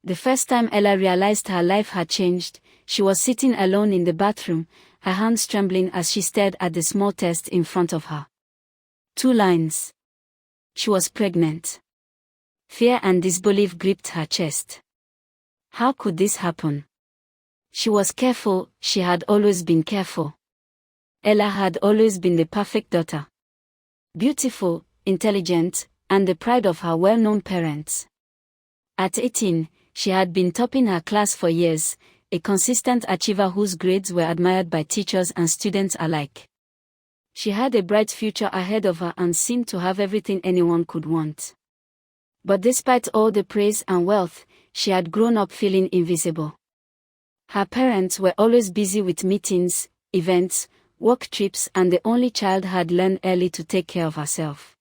The first time Ella realized her life had changed, she was sitting alone in the bathroom, her hands trembling as she stared at the small test in front of her. 2 lines. She was pregnant. Fear and disbelief gripped her chest. How could this happen? She was careful, she had always been careful. Ella had always been the perfect daughter. Beautiful, intelligent, and the pride of her well-known parents. At 18, she had been topping her class for years, a consistent achiever whose grades were admired by teachers and students alike. She had a bright future ahead of her and seemed to have everything anyone could want. But despite all the praise and wealth, she had grown up feeling invisible. Her parents were always busy with meetings, events, work trips, and the only child had learned early to take care of herself.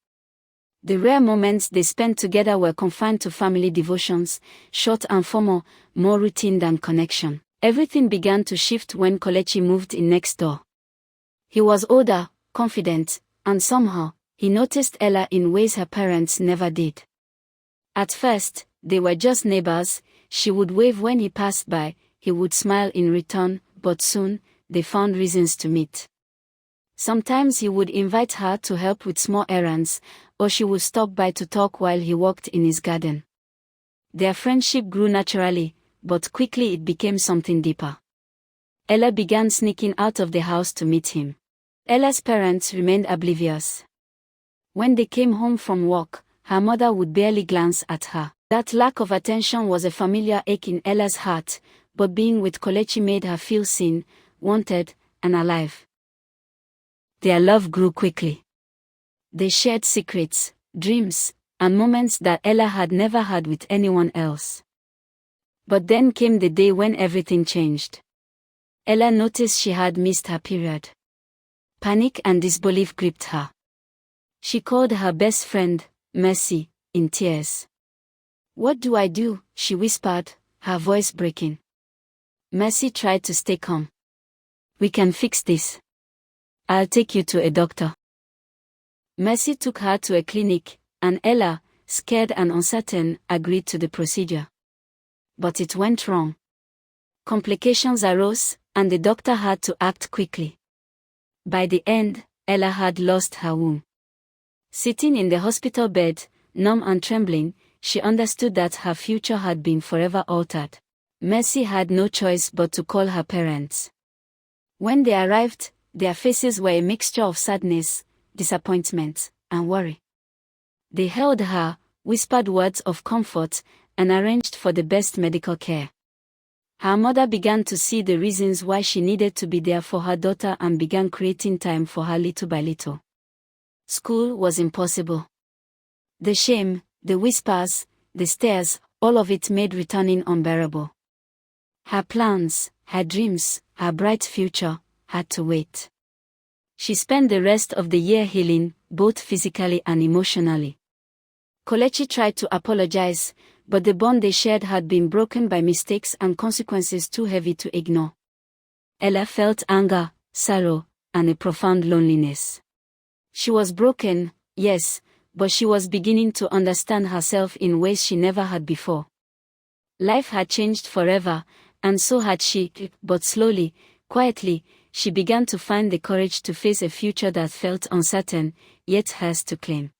The rare moments they spent together were confined to family devotions, short and formal, more routine than connection. Everything began to shift when Kelechi moved in next door. He was older, confident, and somehow, he noticed Ella in ways her parents never did. At first, they were just neighbors. She would wave when he passed by, he would smile in return, but soon, they found reasons to meet. Sometimes he would invite her to help with small errands, or she would stop by to talk while he walked in his garden. Their friendship grew naturally, but quickly it became something deeper. Ella began sneaking out of the house to meet him. Ella's parents remained oblivious. When they came home from work, her mother would barely glance at her. That lack of attention was a familiar ache in Ella's heart, but being with Kelechi made her feel seen, wanted, and alive. Their love grew quickly. They shared secrets, dreams, and moments that Ella had never had with anyone else. But then came the day when everything changed. Ella noticed she had missed her period. Panic and disbelief gripped her. She called her best friend, Mercy, in tears. "What do I do?" she whispered, her voice breaking. Mercy tried to stay calm. "We can fix this. I'll take you to a doctor." Mercy took her to a clinic, and Ella, scared and uncertain, agreed to the procedure. But it went wrong. Complications arose, and the doctor had to act quickly. By the end, Ella had lost her womb. Sitting in the hospital bed, numb and trembling, she understood that her future had been forever altered. Mercy had no choice but to call her parents. When they arrived, their faces were a mixture of sadness, disappointment, and worry. They held her, whispered words of comfort, and arranged for the best medical care. Her mother began to see the reasons why she needed to be there for her daughter and began creating time for her little by little. School was impossible. The shame, the whispers, the stares, all of it made returning unbearable. Her plans, her dreams, her bright future, had to wait. She spent the rest of the year healing, both physically and emotionally. Kelechi tried to apologize, but the bond they shared had been broken by mistakes and consequences too heavy to ignore. Ella felt anger, sorrow, and a profound loneliness. She was broken, yes, but she was beginning to understand herself in ways she never had before. Life had changed forever, and so had she, but slowly, quietly, she began to find the courage to face a future that felt uncertain, yet hers to claim.